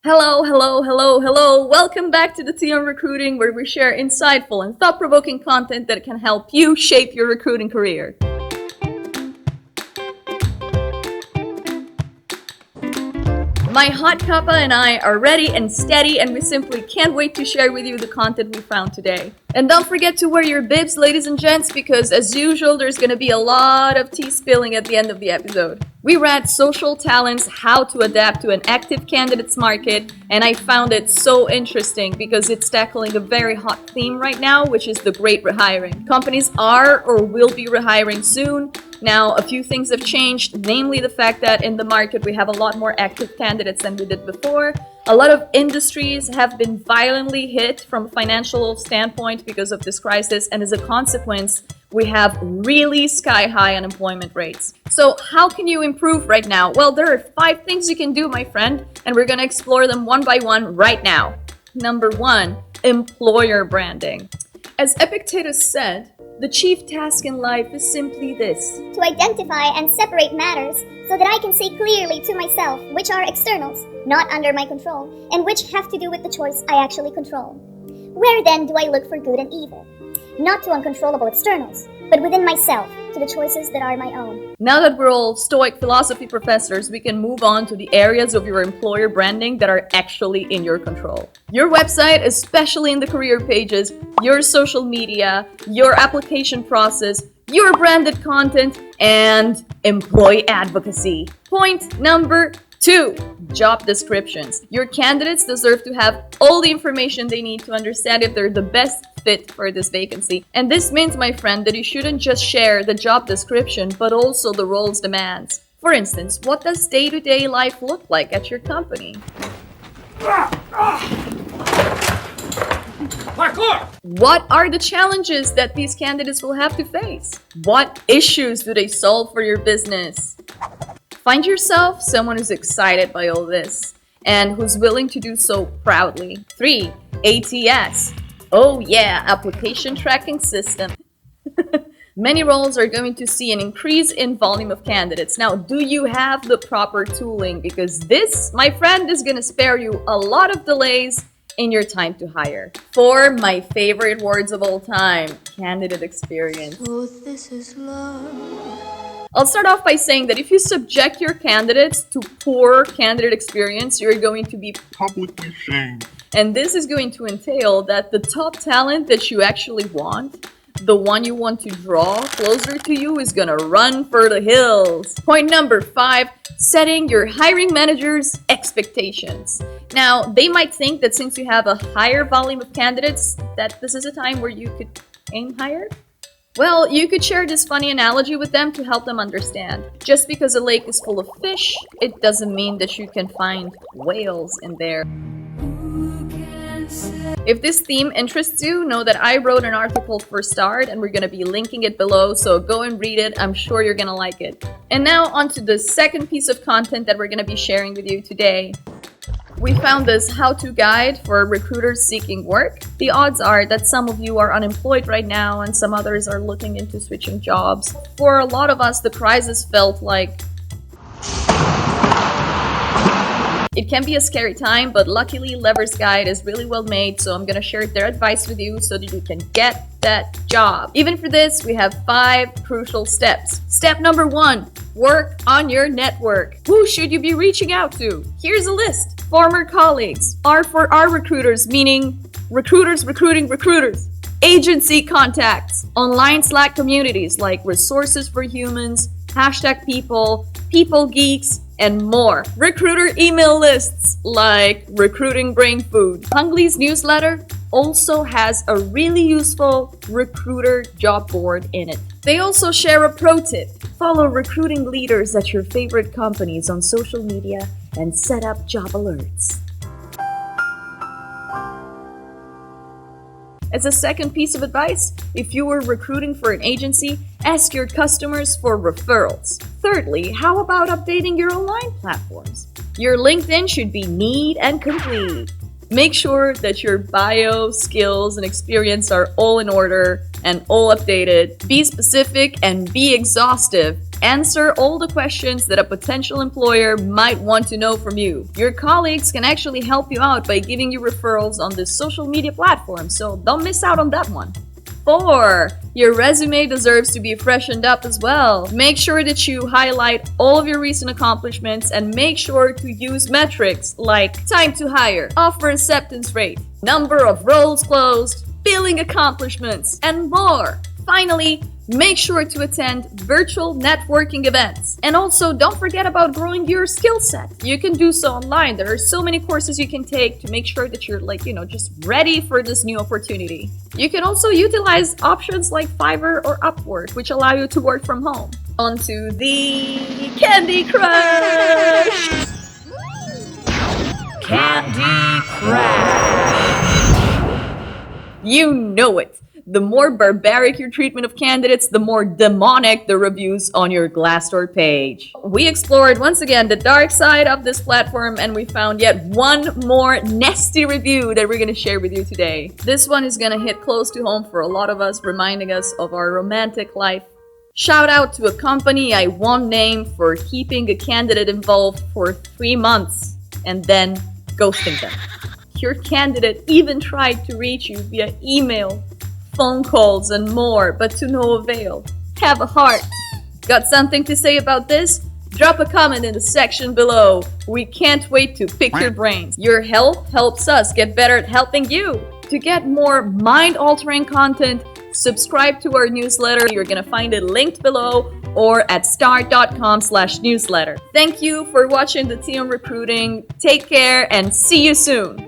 Hello, hello, hello, hello. Welcome back to the TM Recruiting, where we share insightful and thought-provoking content that can help you shape your recruiting career. My hot cuppa and I are ready and steady, and we simply can't wait to share with you the content we found today. And don't forget to wear your bibs, ladies and gents, because as usual, there's gonna be a lot of tea spilling at the end of the episode. We read Social Talents: How to Adapt to an Active Candidates Market, and I found it so interesting because it's tackling a very hot theme right now, which is the great rehiring. Companies are or will be rehiring soon. Now, a few things have changed, namely the fact that in the market we have a lot more active candidates than we did before. A lot of industries have been violently hit from a financial standpoint because of this crisis, and as a consequence, we have really sky-high unemployment rates. So how can you improve right now? Well, there are 5 things you can do, my friend, and we're gonna explore them one by one right now. Number 1, employer branding. As Epictetus said, the chief task in life is simply this: to identify and separate matters so that I can see clearly to myself which are externals, not under my control, and which have to do with the choice I actually control. Where then do I look for good and evil? Not to uncontrollable externals, but within myself, to the choices that are my own. Now that we're all Stoic philosophy professors, we can move on to the areas of your employer branding that are actually in your control. Your website, especially in the career pages, your social media, your application process, your branded content, and employee advocacy. Point number 2, job descriptions. Your candidates deserve to have all the information they need to understand if they're the best fit for this vacancy. And this means, my friend, that you shouldn't just share the job description, but also the role's demands. For instance, what does day-to-day life look like at your company? Parkour! What are the challenges that these candidates will have to face? What issues do they solve for your business? Find yourself someone who's excited by all this and who's willing to do so proudly. 3, ATS. Oh yeah, application tracking system. Many roles are going to see an increase in volume of candidates. Now, do you have the proper tooling? Because this, my friend, is going to spare you a lot of delays in your time to hire. 4, my favorite words of all time, candidate experience. Oh, this is love. I'll start off by saying that if you subject your candidates to poor candidate experience, you're going to be Publicly shamed. And this is going to entail that the top talent that you actually want, the one you want to draw closer to you, is gonna run for the hills. Point number 5, setting your hiring manager's expectations. Now, they might think that since you have a higher volume of candidates, that this is a time where you could aim higher. Well, you could share this funny analogy with them to help them understand. Just because a lake is full of fish, it doesn't mean that you can find whales in there. If this theme interests you, know that I wrote an article for Start and we're going to be linking it below, so go and read it. I'm sure you're going to like it. And now on to the second piece of content that we're going to be sharing with you today. We found this how-to guide for recruiters seeking work. The odds are that some of you are unemployed right now and some others are looking into switching jobs. For a lot of us, the crisis felt like it can be a scary time, but luckily Lever's Guide is really well made, so I'm gonna share their advice with you so that you can get that job. Even for this, we have 5 crucial steps. Step number 1, work on your network. Who should you be reaching out to? Here's a list. Former colleagues. R for our recruiters, meaning recruiters recruiting recruiters. Agency contacts. Online Slack communities like Resources for Humans, #people, People Geeks, and more. Recruiter email lists like Recruiting Brain Food. Hungly's newsletter also has a really useful recruiter job board in it. They also share a pro tip. Follow recruiting leaders at your favorite companies on social media and set up job alerts. As a second piece of advice, if you were recruiting for an agency, ask your customers for referrals. Thirdly, how about updating your online platforms? Your LinkedIn should be neat and complete. Make sure that your bio, skills, and experience are all in order and all updated. Be specific and be exhaustive. answer all the questions that a potential employer might want to know from you. Your colleagues can actually help you out by giving you referrals on this social media platform, so don't miss out on that one. 4. Your resume deserves to be freshened up as well. Make sure that you highlight all of your recent accomplishments and make sure to use metrics like time to hire, offer acceptance rate, number of roles closed, billing accomplishments, and more. Finally, make sure to attend virtual networking events. And also, don't forget about growing your skill set. You can do so online. There are so many courses you can take to make sure that you're just ready for this new opportunity. You can also utilize options like Fiverr or Upwork, which allow you to work from home. On to the Candy Crush! Candy Crush! You know it! The more barbaric your treatment of candidates, the more demonic the reviews on your Glassdoor page. We explored once again the dark side of this platform and we found yet one more nasty review that we're gonna share with you today. This one is gonna hit close to home for a lot of us, reminding us of our romantic life. Shout out to a company I won't name for keeping a candidate involved for 3 months and then ghosting them. Your candidate even tried to reach you via email, phone calls, and more, but to no avail. Have a heart. Got something to say about this? Drop a comment in the section below. We can't wait to pick your brains. Your help helps us get better at helping you. To get more mind-altering content, subscribe to our newsletter. You're gonna find it linked below or at start.com/newsletter. Thank you for watching the TM Recruiting. Take care and see you soon.